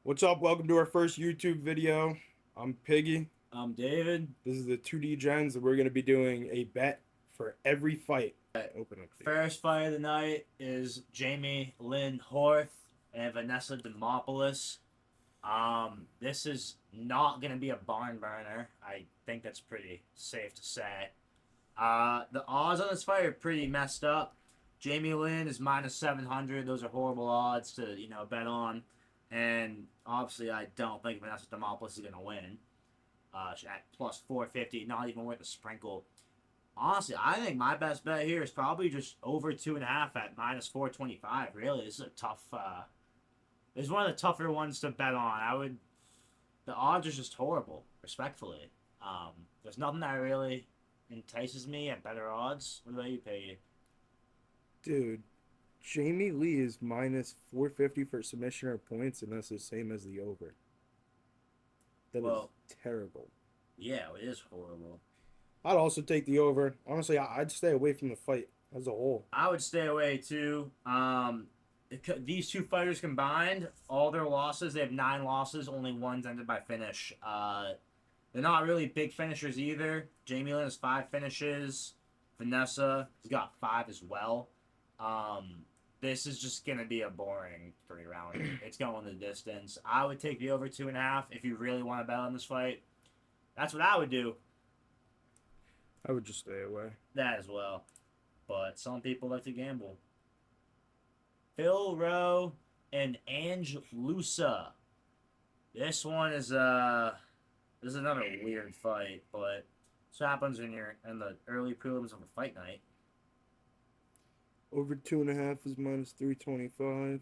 What's up? Welcome to our first YouTube video. I'm Piggy. I'm David. This is the 2Degens, and we're going to be doing a bet for every fight. Open up. First fight of the night is Jamie Lynn Horth and Vanessa Demopoulos. This is not going to be a barn burner. I think that's pretty safe to say. The odds on this fight are pretty messed up. Jamie Lynn is minus 700. Those are horrible odds to, bet on. And obviously, I don't think Vanessa Demopoulos is going to win. At plus 450, not even worth a sprinkle. Honestly, I think my best bet here is probably just over 2.5 at minus 425. Really, this is a tough. This is one of the tougher ones to bet on. The odds are just horrible. Respectfully, there's nothing that really entices me at better odds. What about you, Peggy? Dude, Jamie Lee is minus 450 for submission or points, and that's the same as the over. That is terrible. Yeah, it is horrible. I'd also take the over. Honestly, I'd stay away from the fight as a whole. I would stay away too. These two fighters combined, all their losses, they have 9 losses. Only one's ended by finish. They're not really big finishers either. Jamie Lynn has 5 finishes. Vanessa has got 5 as well. This is just going to be a boring 3-round. It's going the distance. I would take the over 2.5 if you really want to bet on this fight. That's what I would do. I would just stay away. That as well. But some people like to gamble. Phil Rowe and Ange Lusa. This one is this is another weird fight, but this happens when you're in the early prelims of a fight night. Over 2.5 is minus 325.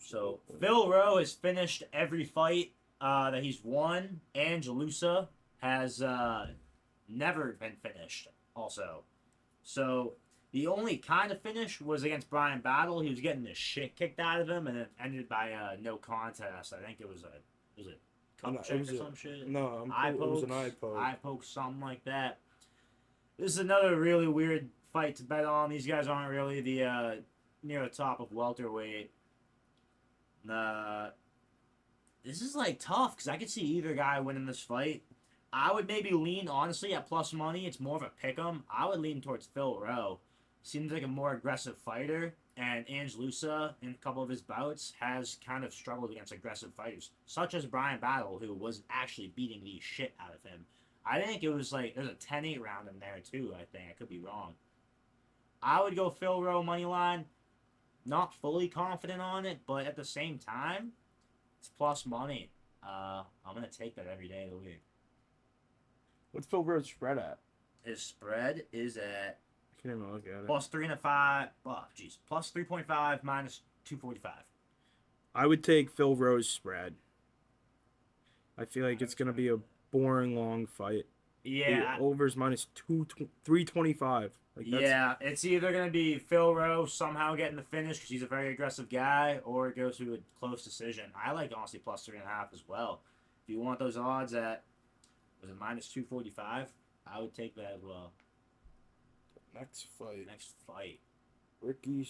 So Phil Rowe has finished every fight that he's won. Ange Lusa has never been finished also. So the only kind of finish was against Brian Battle. He was getting the shit kicked out of him, and it ended by no contest. I think it was a cup check or some shit. No, it was an eye poke. Eye poke, something like that. This is another really weird fight to bet on. These guys aren't really the near the top of welterweight. This is like tough because I could see either guy winning this fight. I would maybe lean, honestly, at plus money. It's more of a pick'em. I would lean towards Phil Rowe. Seems like a more aggressive fighter, and Ange Lusa, in a couple of his bouts, has kind of struggled against aggressive fighters, such as Brian Battle, who was actually beating the shit out of him. I think it was like, there's a 10-8 round in there, too, I think. I could be wrong. I would go Phil Rowe moneyline. Not fully confident on it, but at the same time, it's plus money. I'm going to take that every day of the week. What's Phil Rowe's spread at? His spread is at I can't even look at it. plus 3.5. Oh, jeez. Plus 3.5 minus 245. I would take Phil Rowe's spread. I feel like it's going to be a boring, long fight. Yeah. The over's minus 325. Yeah, it's either going to be Phil Rowe somehow getting the finish because he's a very aggressive guy, or it goes to a close decision. I like, honestly, plus 3.5 as well. If you want those odds at, was it minus 245? I would take that as well. Next fight. Ricky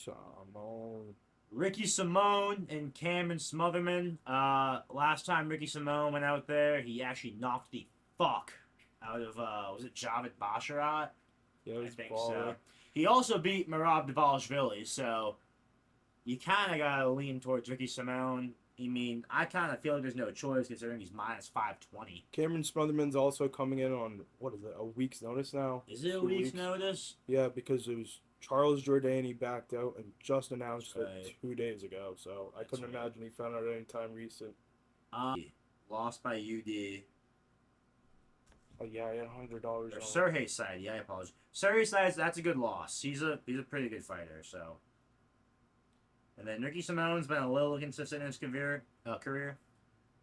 Simone and Cameron Smotherman. Last time Ricky Simone went out there, he actually knocked the fuck out of, was it Javid Basharat? Yeah, I think so. He also beat Merab Dvalishvili, so you kind of got to lean towards Ricky Simone. I mean, I kind of feel like there's no choice considering he's minus 520. Cameron Smotherman's also coming in on, what is it, a week's notice now? Is it a week's notice? Yeah, because it was Charles Jourdain backed out and just announced it 2 days ago, so I couldn't imagine he found out any time recent. Lost by UD. Oh yeah, I had $100 on Sergey Side, yeah, I apologize. Sergey Side, that's a good loss. He's a pretty good fighter, so. And then Ricky Simone's been a little inconsistent in his career.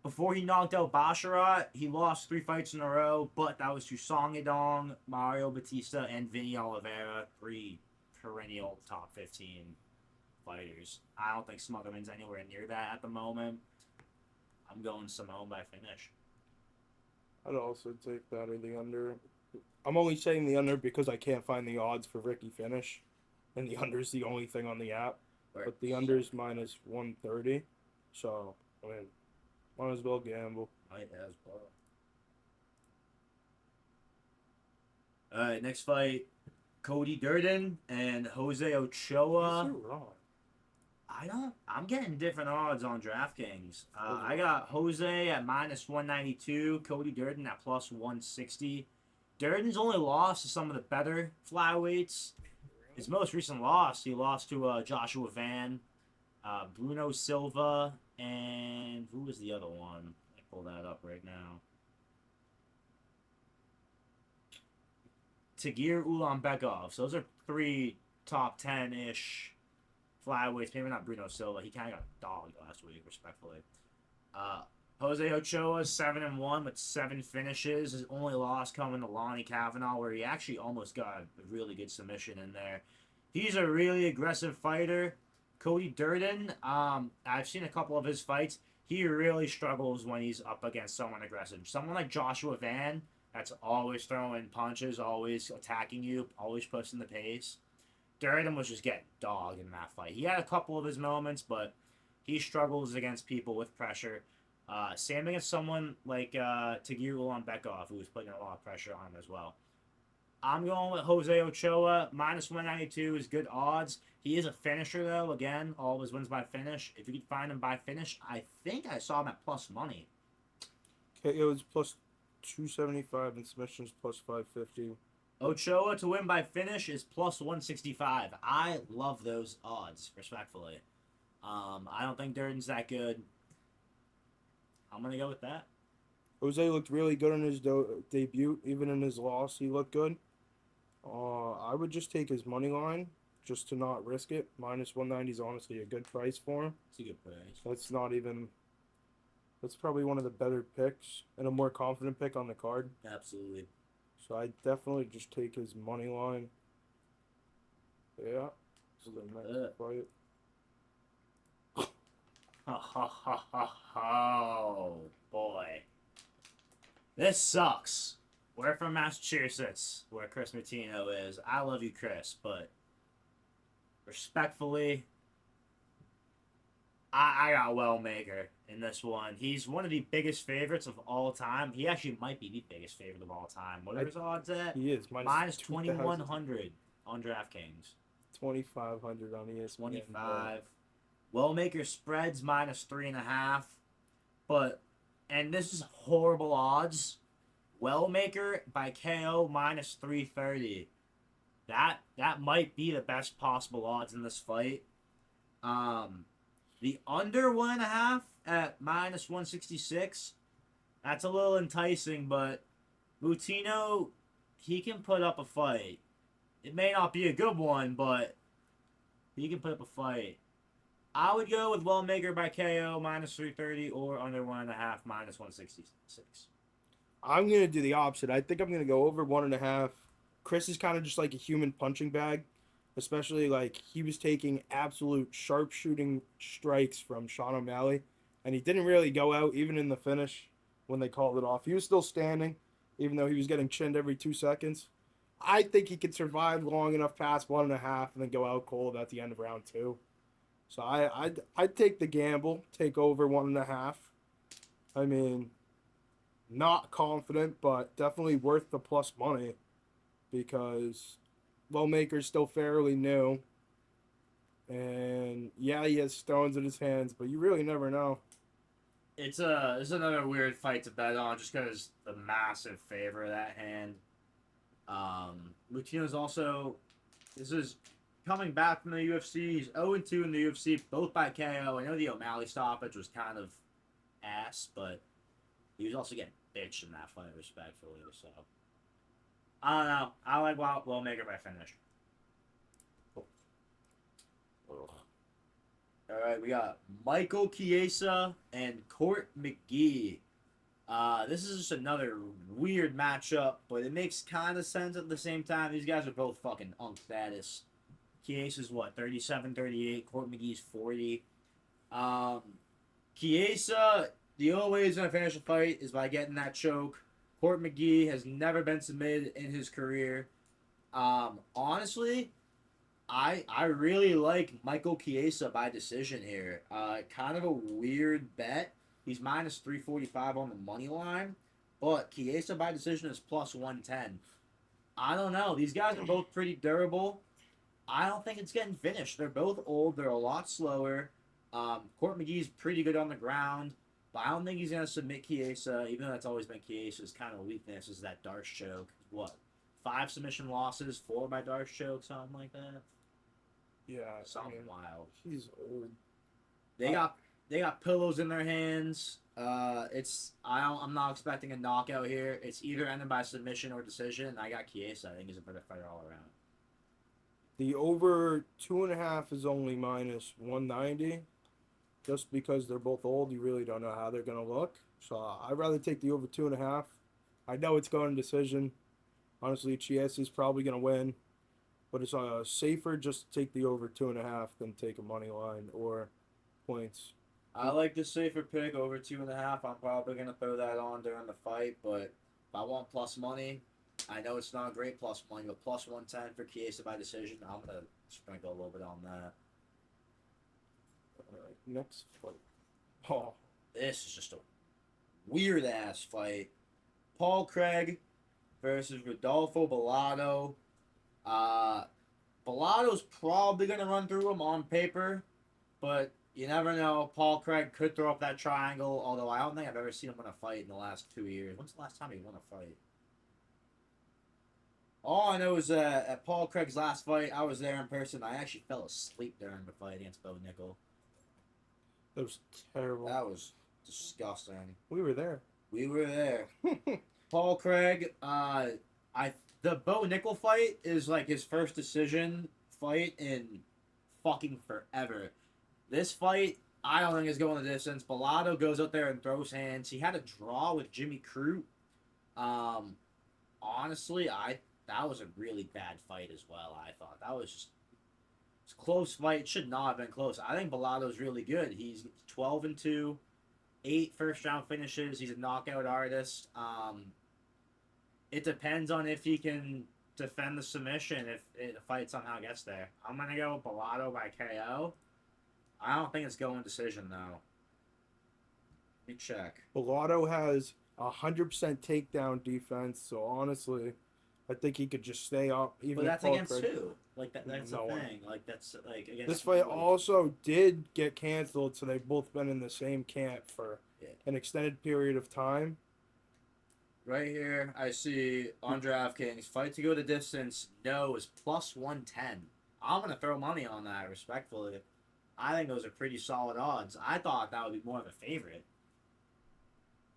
Before he knocked out Basharat, he lost 3 fights in a row, but that was to Song Yadong, Mario Batista, and Vinny Oliveira, 3 perennial top 15 fighters. I don't think Smotherman's anywhere near that at the moment. I'm going Simone by finish. I'd also take that or the under. I'm only saying the under because I can't find the odds for Ricky finish, and the under is the only thing on the app. But the under is minus 130, so I mean Might as well gamble. Might as well. All right, next fight: Cody Durden and Jose Ochoa. You're wrong. I'm getting different odds on DraftKings. Those are I got Jose at -192, Cody Durden at +160. Durden's only lost to some of the better flyweights. His most recent loss, he lost to Joshua Van, Bruno Silva, and who was the other one? I pull that up right now. Tagir Ulanbekov. So those are 3 top 10-ish flyweights. Maybe not Bruno Silva. He kind of got dogged last week, respectfully. Jose Ochoa 7-1 with 7 finishes. His only loss coming to Lonnie Kavanaugh, where he actually almost got a really good submission in there. He's a really aggressive fighter. Cody Durden, I've seen a couple of his fights. He really struggles when he's up against someone aggressive. Someone like Joshua Van, that's always throwing punches, always attacking you, always pushing the pace. Durden was just getting dogged in that fight. He had a couple of his moments, but he struggles against people with pressure. Same against someone like Tagir Ulanbekov, who was putting a lot of pressure on him as well. I'm going with Jose Ochoa. -192 is good odds. He is a finisher, though. Again, all of his wins by finish. If you could find him by finish, I think I saw him at plus money. KO's plus 275 and submissions plus 550. Ochoa to win by finish is plus 165. I love those odds, respectfully. I don't think Durden's that good. I'm going to go with that. Jose looked really good in his debut. Even in his loss, he looked good. I would just take his money line just to not risk it. -190 is honestly a good price for him. It's a good price. That's not even... That's probably one of the better picks and a more confident pick on the card. Absolutely. So I definitely just take his money line. Yeah. So the next fight. Oh, boy. This sucks. We're from Massachusetts, where Chris Martino is. I love you, Chris, but respectfully, I got Wellmaker in this one. He's one of the biggest favorites of all time. He actually might be the biggest favorite of all time. What are his odds at? He is. Minus 2,100 on DraftKings. 2,500 on ESPN. 25. Wellmaker spreads -3.5. And this is horrible odds. Wellmaker by KO -330. That might be the best possible odds in this fight. The under 1.5 at -166. That's a little enticing, but Mutino, he can put up a fight. It may not be a good one, but he can put up a fight. I would go with Wellmaker by KO -330 or under 1.5 -166. I'm going to do the opposite. I think I'm going to go over 1.5. Chris is kind of just like a human punching bag, especially like he was taking absolute sharpshooting strikes from Sean O'Malley, and he didn't really go out even in the finish when they called it off. He was still standing, even though he was getting chinned every 2 seconds. I think he could survive long enough past 1.5 and then go out cold at the end of round 2. So I'd take the gamble, take over 1.5. I mean, not confident, but definitely worth the plus money because Wellmaker's still fairly new. And yeah, he has stones in his hands, but you really never know. It's another weird fight to bet on just because the massive favor of that hand. Mutino's also, this is coming back from the UFC. He's 0-2 in the UFC, both by KO. I know the O'Malley stoppage was kind of ass, but he was also getting bitched in that fight, respectfully. So I don't know. I like Wellmaker by finish. All right, we got Michael Chiesa and Court McGee. This is just another weird matchup, but it makes kind of sense at the same time. These guys are both fucking unk status. Chiesa's what, 37, 38. Court McGee's 40. Chiesa, the only way he's going to finish a fight is by getting that choke. Court McGee has never been submitted in his career. Honestly, I really like Michael Chiesa by decision here. Kind of a weird bet. He's minus 345 on the money line, but Chiesa by decision is plus 110. I don't know. These guys are both pretty durable. I don't think it's getting finished. They're both old. They're a lot slower. Court McGee's pretty good on the ground, but I don't think he's going to submit Chiesa, even though that's always been Chiesa's kind of weakness is that Darce choke. What? 5 submission losses, 4 by Darce choke, something like that? Yeah, Something wild. He's old. They got pillows in their hands. I'm not expecting a knockout here. It's either ended by submission or decision. I got Chiesa. I think he's a better fighter all around. The over 2.5 is only minus 190. Just because they're both old, you really don't know how they're gonna look. So I'd rather take the over 2.5. I know it's going to decision. Honestly, Chiesa is probably gonna win, but it's safer just to take the over 2.5 than take a money line or points. I like the safer pick over 2.5. I'm probably gonna throw that on during the fight, but if I want plus money, I know it's not a great plus money, but plus 110 for Chiesa by decision, I'm gonna sprinkle a little bit on that. All right, next fight. Oh, This is just a weird ass fight. Paul Craig versus Rodolfo Bellato. Bellato's probably gonna run through him on paper, but you never know. Paul Craig could throw up that triangle, although I don't think I've ever seen him win a fight in the last 2 years. When's the last time he won a fight? All I know is that at Paul Craig's last fight, I was there in person. I actually fell asleep during the fight against Bo Nickel. that was terrible. That was disgusting. We were there. We were there. Paul Craig, the Bo Nickel fight is like his first decision fight in fucking forever. This fight, I don't think is going the distance. Bellato goes out there and throws hands. He had a draw with Jimmy Crute. Honestly, that was a really bad fight as well. I thought that was just it's a close fight. It should not have been close. I think Bellato's really good. He's 12-2, 8 first-round finishes. He's a knockout artist. It depends on if he can defend the submission if the fight somehow gets there. I'm gonna go with Bellato by KO. I don't think it's going decision though. Let me check. Bellato has 100% takedown defense, so honestly, I think he could just stay up. Even But if that's Paul against Craig- who? Like that's No the one. thing. Like that's like against This fight like, also did get canceled, so they've both been in the same camp for Yeah. an extended period of time. Right here, I see on DraftKings, fight to go the distance, no, is plus 110. I'm going to throw money on that, respectfully. I think those are pretty solid odds. I thought that would be more of a favorite.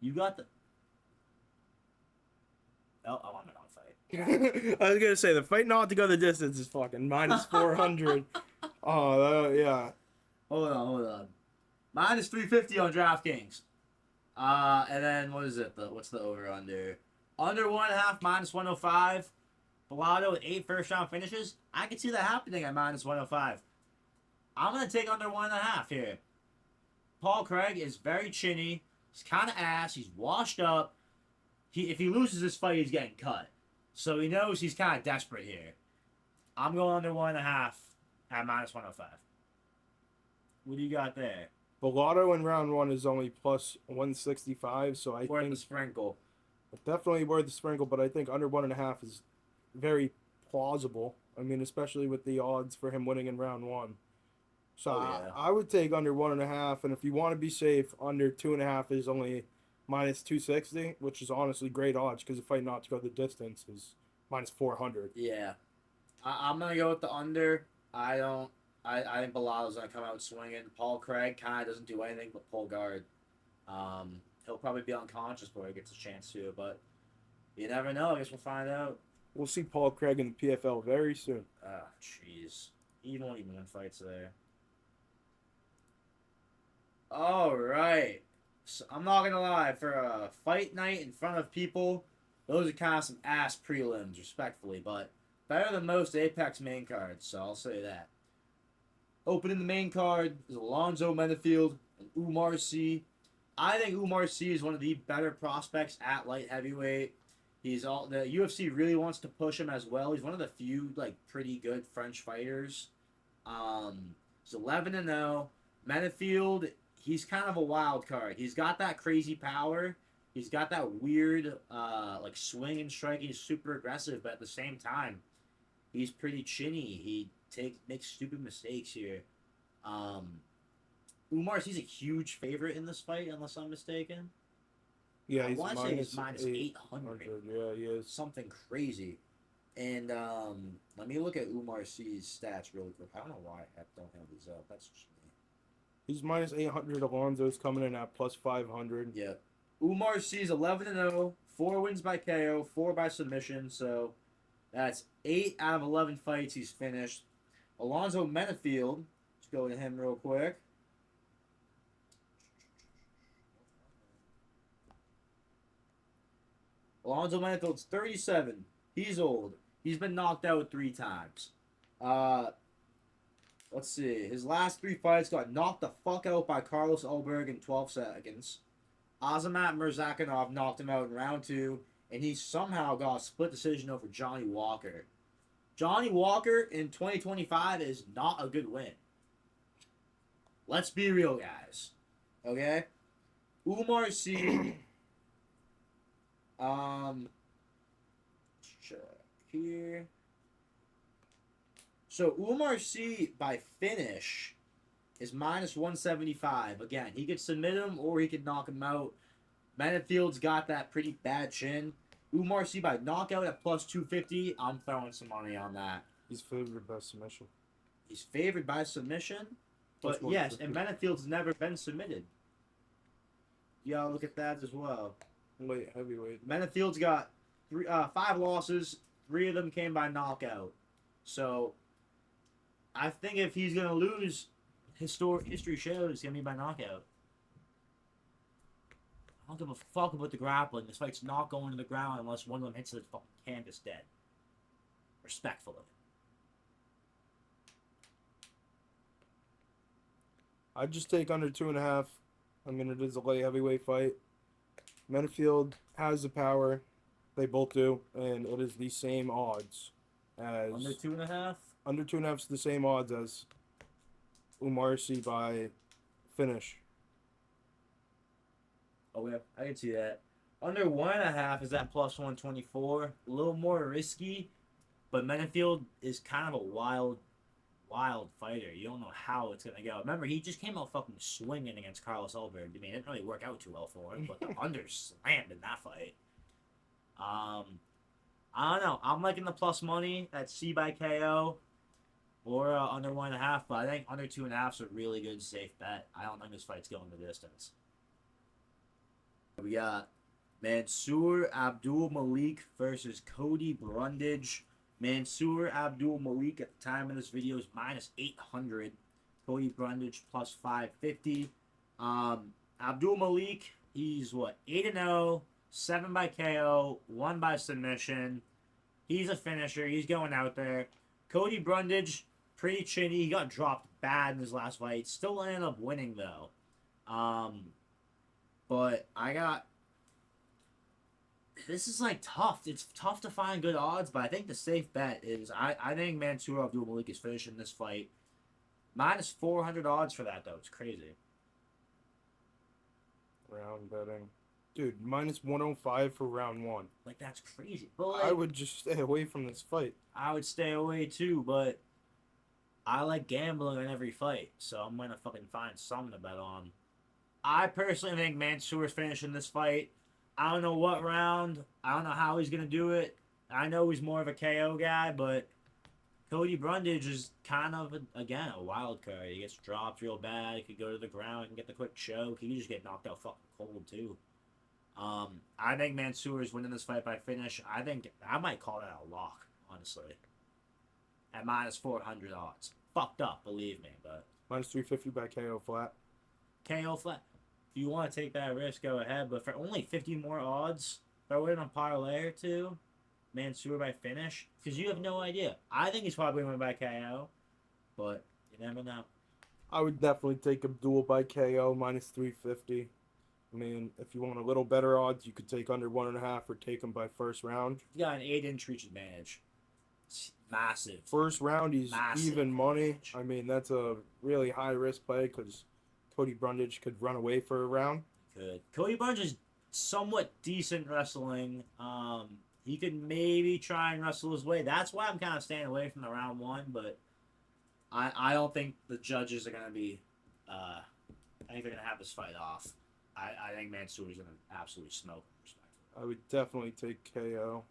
You got the... Oh, I'm not on fight. I was gonna say the fight not to go the distance is fucking minus 400. Oh yeah. Hold on. Minus 350 on DraftKings. And then what is it? What's the over under? Under 1.5 minus 105. Bellato with 8 first round finishes. I can see that happening at minus 105. I'm gonna take under 1.5 here. Paul Craig is very chinny. He's kind of ass. He's washed up. If he loses this fight, he's getting cut. So he knows he's kind of desperate here. I'm going under 1.5 at minus 105. What do you got there? Bellato in round 1 is only plus 165, so I Worth think the sprinkle. definitely worth the sprinkle. But I think under 1.5 is very plausible. I mean, especially with the odds for him winning in round 1. So yeah. I would take under 1.5, and if you want to be safe, under 2.5 is only minus 260, which is honestly great odds because the fight not to go the distance is minus 400. Yeah. I'm going to go with the under. I think Bellato's going to come out swinging. Paul Craig kind of doesn't do anything but pull guard. He'll probably be unconscious before he gets a chance to, but you never know. I guess we'll find out. We'll see Paul Craig in the PFL very soon. Ah, jeez. He won't even win fights there. All right. So I'm not going to lie. For a fight night in front of people, those are kind of some ass prelims, respectfully, but better than most Apex main cards, so I'll say that. Opening the main card is Alonzo Menafield and Umar C. I think Umar C is one of the better prospects at light heavyweight. The UFC really wants to push him as well. He's one of the few pretty good French fighters. He's 11-0. Menafield, he's kind of a wild card. He's got that crazy power. He's got that weird like swing and strike. He's super aggressive, but at the same time, he's pretty chinny. He makes stupid mistakes here. Um, Umar, he's a huge favorite in this fight, unless I'm mistaken. Yeah, I he's want to say he's minus 800. 800. Yeah, he is. Something crazy. And let me look at Umar C's stats really quick. I don't know why I don't have these up. That's just me. He's minus 800. Alonzo's coming in at plus 500. Yeah. Umar C's 11-0, 4 wins by KO, 4 by submission. So that's 8 out of 11 fights he's finished. Alonzo Menafield, let's go to him real quick. Alonzo Menafield's 37. He's old. He's been knocked out 3 times. Let's see. His last 3 fights got knocked the fuck out by Carlos Ulberg in 12 seconds. Azamat Murzakanov knocked him out in round 2, and he somehow got a split decision over Johnny Walker. Johnny Walker in 2025 is not a good win. Let's be real, guys. Okay? Umar C. Check here. So Umar C by finish is minus 175. Again, he could submit him or he could knock him out. Menafield's got that pretty bad chin. Umar C by knockout at plus 250. I'm throwing some money on that. He's favored by submission. He's favored by submission. But yes, and Menafield's never been submitted. Y'all look at that as well. Light heavyweight. Menafield's got 5 losses. 3 of them came by knockout. So I think if he's gonna lose, history shows it's gonna be by knockout. I don't give a fuck about the grappling. This fight's not going to the ground unless one of them hits the fucking canvas dead. Respectfully. I'd just take under 2.5. I mean, it is a light heavyweight fight. Menafield has the power. They both do, and it is the same odds as Under 2.5? Under 2.5 is the same odds as Umar C by finish. Oh yeah, I can see that. Under 1.5 is at plus 124. A little more risky, but Menafield is kind of a wild fighter. You don't know how it's gonna go. Remember, he just came out fucking swinging against Carlos Ulberg. I mean, it didn't really work out too well for him, but the under slammed in that fight. I don't know. I'm liking the plus money at C by KO or under 1.5, but I think under 2.5 is a really good safe bet. I don't think this fight's going the distance. We got Mansour Abdul Malik versus Cody Brundage. Mansour Abdul Malik at the time of this video is minus 800. Cody Brundage plus 550. Abdul Malik, he's what, 8-0, 7 by KO, 1 by submission. He's a finisher. He's going out there. Cody Brundage, pretty chinny. He got dropped bad in his last fight. Still ended up winning though. But I got. This is like tough. It's tough to find good odds, but I think the safe bet is I think Mansour Abdul Malik is finishing this fight. Minus 400 odds for that though. It's crazy. Round betting. Dude, minus 105 for round 1. Like that's crazy. But like, I would just stay away from this fight. I would stay away too, but I like gambling on every fight, so I'm gonna fucking find something to bet on. I personally think Mansour's finishing this fight. I don't know what round. I don't know how he's gonna do it. I know he's more of a KO guy, but Cody Brundage is kind of again a wild card. He gets dropped real bad. He could go to the ground and get the quick choke. He could just get knocked out fucking cold too. I think Mansour is winning this fight by finish. I think I might call that a lock, honestly. At minus 400 odds. Fucked up, believe me, but Minus 350 by KO flat. KO flat. If you want to take that risk, go ahead. But for only 50 more odds, throw in a parlay or two. Mansour by finish. Because you have no idea. I think he's probably going by KO. But you never know. I would definitely take Abdul by KO minus 350. I mean, if you want a little better odds, you could take under 1.5 or take him by first round. You got an 8-inch reach advantage. It's massive. First round, he's Massive even money. advantage. I mean, that's a really high risk play because Cody Brundage could run away for a round. Good. Cody Barnes is somewhat decent wrestling. He could maybe try and wrestle his way. That's why I'm kind of staying away from the round one, but I don't think the judges are going to be. I think they're going to have this fight off. I think Mansoor's going to absolutely smoke him, respectfully. I would definitely take KO.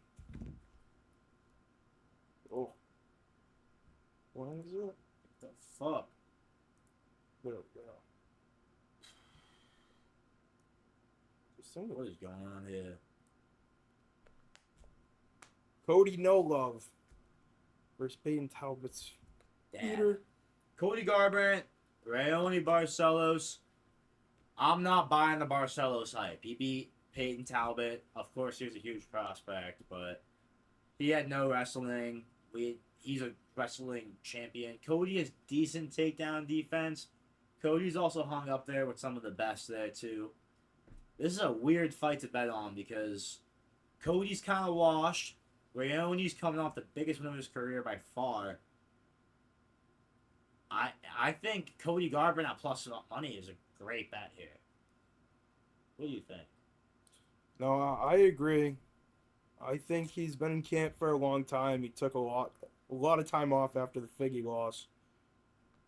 Oh. What is it? The fuck? There we go. What is going on here? Cody No Love versus Peyton Talbot's Peter. Cody Garbrandt, Raoni Barcelos. I'm not buying the Barcelos hype. He beat Peyton Talbot. Of course, he was a huge prospect, but he had no wrestling. He's a wrestling champion. Cody has decent takedown defense. Cody's also hung up there with some of the best there, too. This is a weird fight to bet on because Cody's kind of washed. Raoni's coming off the biggest win of his career by far. I think Cody Garbrandt at plus money is a great bet here. What do you think? No, I agree. I think he's been in camp for a long time. He took a lot of time off after the Figgy loss.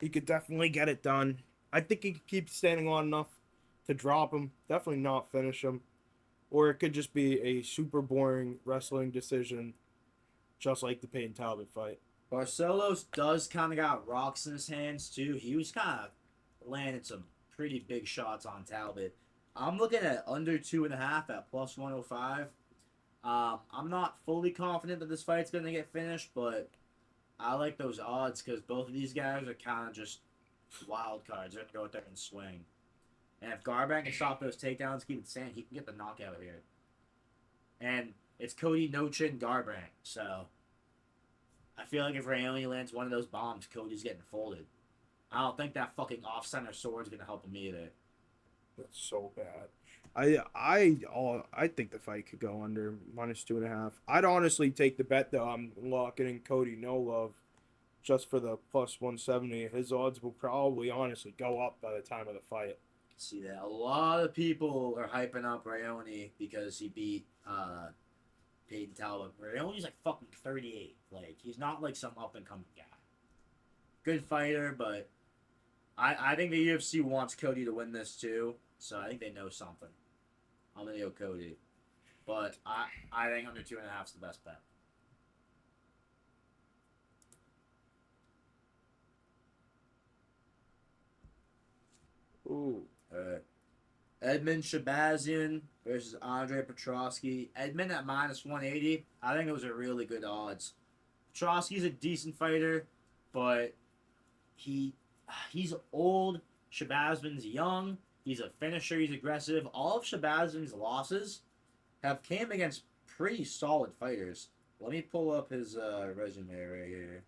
He could definitely get it done. I think he could keep standing on enough to drop him. Definitely not finish him. Or it could just be a super boring wrestling decision, just like the Peyton Talbot fight. Barcelos does kind of got rocks in his hands, too. He was kind of landing some pretty big shots on Talbot. I'm looking at under 2.5 at plus 105. I'm not fully confident that this fight's going to get finished, but I like those odds because both of these guys are kind of just wild cards. They're going to go out there and swing. And if Garbrandt can stop those takedowns, keep it sane, he can get the knockout here. And it's Cody No Chin Garbrandt, so I feel like if Raoni lands one of those bombs, Cody's getting folded. I don't think that fucking off-center sword's going to help him either. That's so bad. I think the fight could go under minus 2.5. I'd honestly take the bet though. I'm locking in Cody No Love just for the plus 170. His odds will probably honestly go up by the time of the fight. See that a lot of people are hyping up Raoni because he beat Peyton Talbot. Raoni's like fucking 38. Like he's not like some up and coming guy. Good fighter, but I think the UFC wants Cody to win this too. So I think they know something. I'm gonna go Cody, but I think under 2.5 is the best bet. Ooh. Edmund Shabazian versus Andre Petrosky. Edmund at minus 180. I think those are really good odds. Petrosky's a decent fighter, but he's old. Shabazian's young. He's a finisher. He's aggressive. All of Shabazian's losses have came against pretty solid fighters. Let me pull up his resume right here.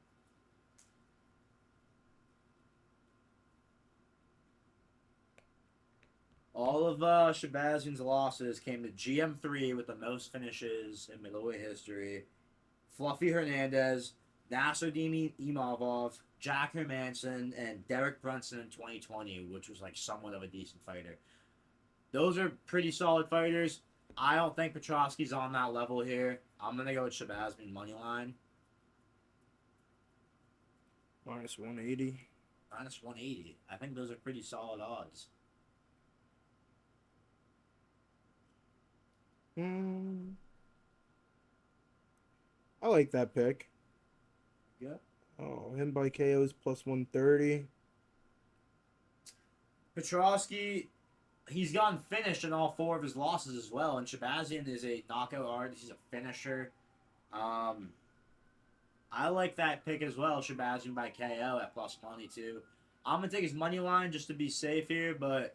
All of Shabazian's losses came to GM3 with the most finishes in middleweight history. Fluffy Hernandez, Nasruddin Imavov, Jack Hermanson, and Derek Brunson in 2020, which was like somewhat of a decent fighter. Those are pretty solid fighters. I don't think Petrosky's on that level here. I'm going to go with Shabazian moneyline. Minus 180. Minus 180. I think those are pretty solid odds. I like that pick. Yeah. Oh, him by KO is plus 130. Petrosky, he's gotten finished in all 4 of his losses as well, and Shabazian is a knockout artist. He's a finisher. I like that pick as well, Shabazian by KO at plus money too. I'm going to take his money line just to be safe here, but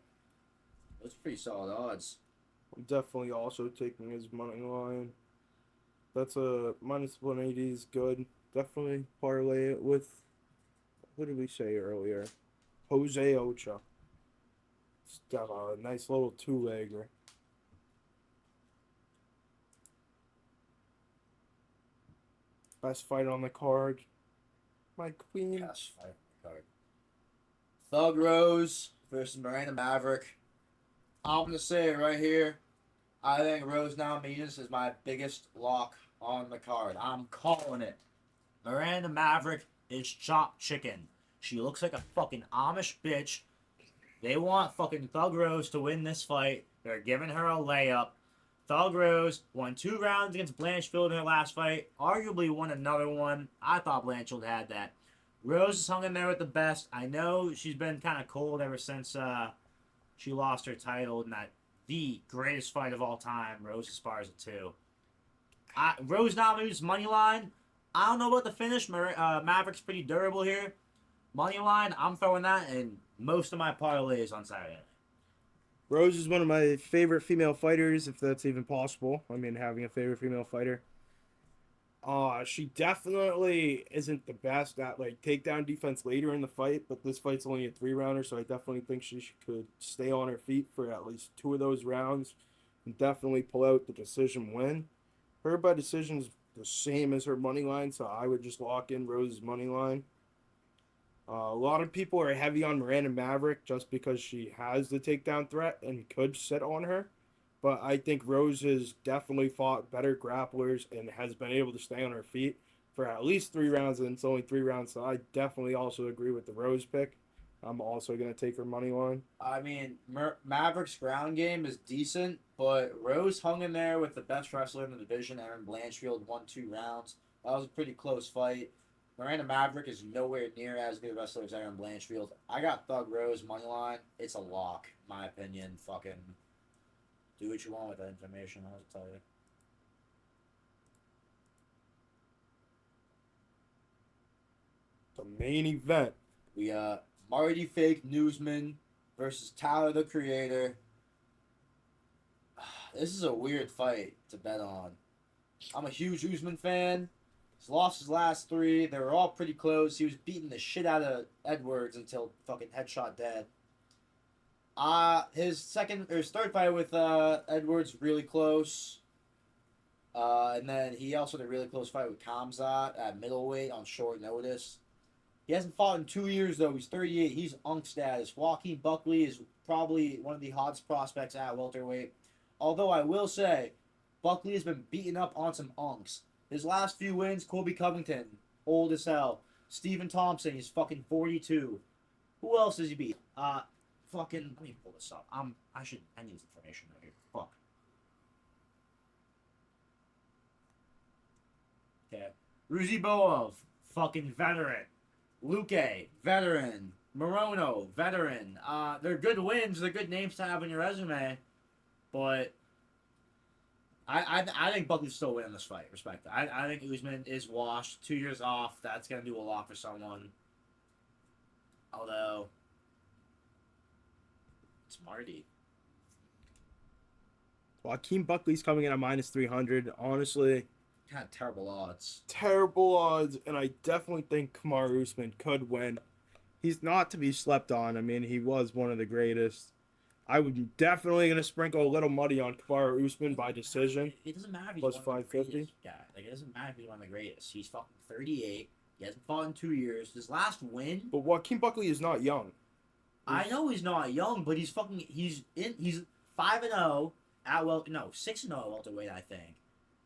those are pretty solid odds. I'm definitely also taking his money line. That's a minus 180 is good. Definitely parlay it with, what did we say earlier? Jose Ocha. It's got a nice little 2-legger. Best fight on the card. My queen. Best fight on the card. Thug Rose versus Miranda Maverick. I'm gonna say it right here. I think Rose Namajunas is my biggest lock on the card. I'm calling it. Miranda Maverick is chopped chicken. She looks like a fucking Amish bitch. They want fucking Thug Rose to win this fight. They're giving her a layup. Thug Rose won 2 rounds against Blanchfield in her last fight. Arguably won another one. I thought Blanchfield had that. Rose is hung in there with the best. I know she's been kind of cold ever since she lost her title in that the greatest fight of all time. Rose Esparza 2. Rose Namajunas money line. I don't know about the finish. Maverick's pretty durable here. Money line, I'm throwing that in most of my parlays on Saturday. Rose is one of my favorite female fighters, if that's even possible. I mean, having a favorite female fighter. She definitely isn't the best at like takedown defense later in the fight, but this fight's only a 3-rounder, so I definitely think she could stay on her feet for at least 2 of those rounds and definitely pull out the decision win. Her by decision is the same as her money line, so I would just lock in Rose's money line. A lot of people are heavy on Miranda Maverick just because she has the takedown threat and could sit on her. But I think Rose has definitely fought better grapplers and has been able to stay on her feet for at least 3 rounds, and it's only 3 rounds. So I definitely also agree with the Rose pick. I'm also going to take her money line. I mean, Maverick's ground game is decent, but Rose hung in there with the best wrestler in the division. Aaron Blanchfield won 2 rounds. That was a pretty close fight. Miranda Maverick is nowhere near as good a wrestler as Aaron Blanchfield. I got Thug Rose money line. It's a lock, in my opinion. Fucking do what you want with that information. I'll tell you. The main event. We got Marty Fake Newsman versus Tyler the Creator. This is a weird fight to bet on. I'm a huge Usman fan. He's lost his last 3. They were all pretty close. He was beating the shit out of Edwards until fucking headshot dead. His third fight with Edwards really close. And then he also had a really close fight with Khamzat at middleweight on short notice. He hasn't fought in 2 years though. He's 38. He's unk status. Joaquin Buckley is probably one of the hottest prospects at welterweight. Although I will say, Buckley has been beaten up on some unks. His last few wins, Colby Covington, old as hell. Stephen Thompson, he's fucking 42. Who else does he beat? Let me pull this up. I need this information right here. Fuck. Okay. Ruzi Boov, fucking veteran. Luque, veteran. Morono, veteran. They're good wins. They're good names to have on your resume. But I think Buckley's still winning this fight. Respect that. I think Usman is washed. 2 years off. That's going to do a lot for someone. Although, it's Marty. Joaquin Buckley's coming in at minus 300. Honestly, Kind of terrible odds. terrible odds, and I definitely think Kamaru Usman could win. He's not to be slept on. I mean, he was one of the greatest. I would definitely going to sprinkle a little money on Kamaru Usman by decision. It doesn't matter if he's Plus one of the 550. greatest guy. Like, it doesn't matter if he's one of the greatest. He's fucking 38. He hasn't fought in 2 years. His last win. But Joaquin Buckley is not young. I know he's not young, but he's 5-0 at 6-0 at welterweight. I think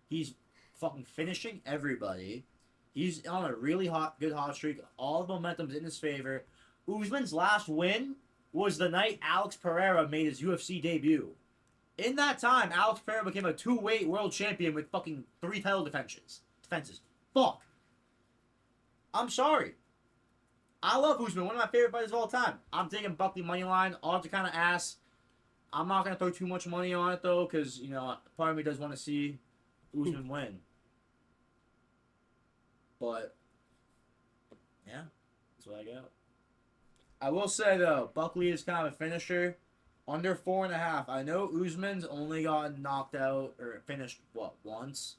he's fucking finishing everybody. He's on a really good hot streak. All the momentum's in his favor. Usman's last win was the night Alex Pereira made his UFC debut. In that time, Alex Pereira became a 2-weight world champion with fucking 3 title defenses. Fuck. I'm sorry. I love Usman, one of my favorite fighters of all time. I'm taking Buckley money line. Odds are kind of ass. I'm not gonna throw too much money on it though, because part of me does want to see Usman win. But yeah, that's what I got. I will say though, Buckley is kind of a finisher. Under 4.5. I know Usman's only gotten knocked out or finished once.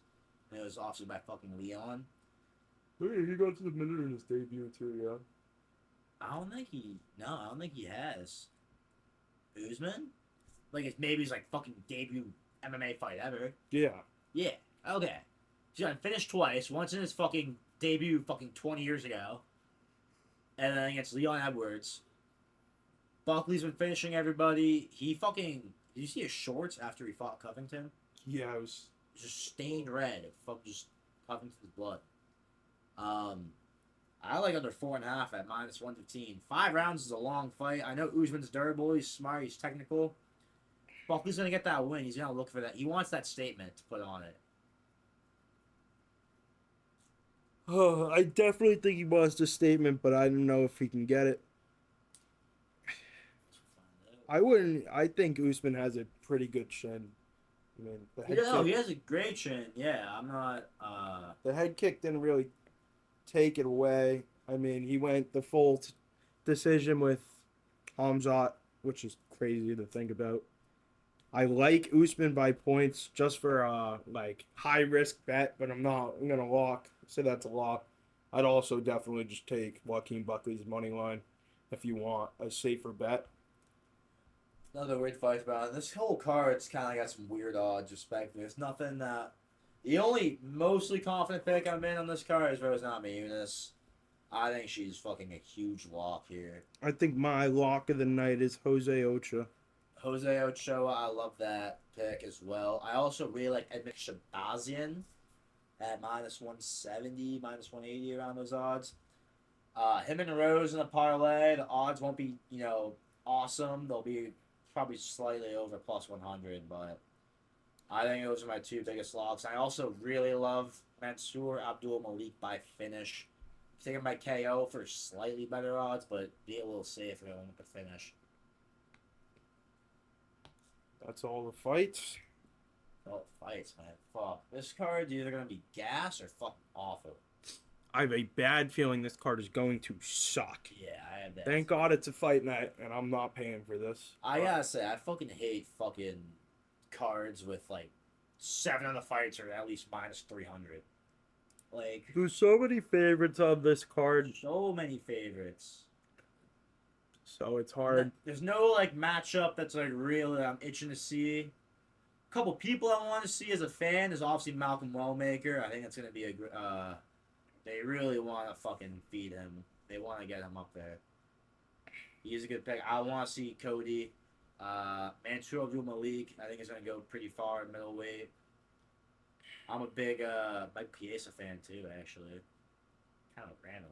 And it was obviously by fucking Leon. He got to the minute in his debut too, yeah. I don't think he has. Usman? Like maybe his fucking debut MMA fight ever. Yeah. Yeah. Okay. He's gotten finished twice. Once in his fucking debut fucking 20 years ago. And then against Leon Edwards. Buckley's been finishing everybody. He fucking. Did you see his shorts after he fought Covington? Yeah, it was. Just stained red. Fuck, just Covington's blood. I like under 4.5 at -115. 5 rounds is a long fight. I know Usman's durable. He's smart. He's technical. Buckley's gonna get that win. He's gonna look for that. He wants that statement to put on it. Oh, I definitely think he wants the statement, but I don't know if he can get it. I wouldn't. I think Usman has a pretty good chin. I mean, He has a great chin. Yeah, I'm not. The head kick didn't really take it away. I mean, he went the full decision with Hamzat, which is crazy to think about. I like Usman by points just for like high risk bet, but I'm not. I'm gonna lock. Say that's a lock. I'd also definitely just take Joaquin Buckley's money line if you want a safer bet. Another weird fight about it. This whole card's kind of got some weird odds. Respectfully, there's nothing that. The only mostly confident pick I'm in on this card is Rose Namajunas. I think she's fucking a huge lock here. I think my lock of the night is Jose Ocha. Jose Ochoa, I love that pick as well. I also really like Edmund Shabazian at -170, -180 around those odds. Him and Rose in a parlay, the odds won't be, awesome. They'll be probably slightly over +100, but I think those are my two biggest locks. I also really love Mansour Abdul Malik by finish. Taking my KO for slightly better odds, but be a little safer going with the finish. That's all the fights. Oh, fights, man. Fuck. This card's either going to be gas or fucking awful. I have a bad feeling this card is going to suck. Yeah, I have that. Thank God it's a fight night, and I'm not paying for this. I gotta say, I fucking hate fucking cards with, like, 7 of the fights are at least -300. Like, There's so many favorites on this card, so many favorites. so it's hard. There's no, like, matchup that's, like, really I'm itching to see. A couple people I want to see as a fan is obviously Malcolm Wellmaker. I think it's going to be a... they really want to fucking feed him. They want to get him up there. He's a good pick. I want to see Cody. Mansour Abdul Malik, I think, is going to go pretty far in middleweight. I'm a big Mike Piesa fan, too, actually. Kind of random.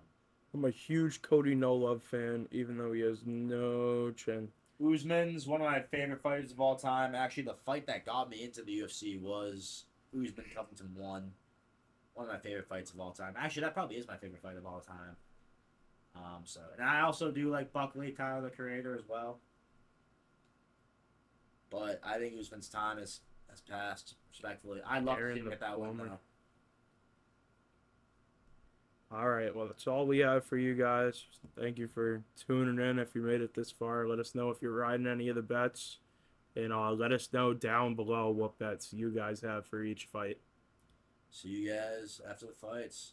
I'm a huge Cody No Love fan, even though he has no chin. Usman's one of my favorite fighters of all time. Actually, the fight that got me into the UFC was Usman Covington 1. One of my favorite fights of all time. Actually, that probably is my favorite fight of all time. And I also do like Buckley, Tyler the Creator as well. But I think Usman's time has passed, respectfully. I'd love to see him get that win, though. All right, well, that's all we have for you guys. Thank you for tuning in. If you made it this far, let us know if you're riding any of the bets. And let us know down below what bets you guys have for each fight. See you guys after the fights.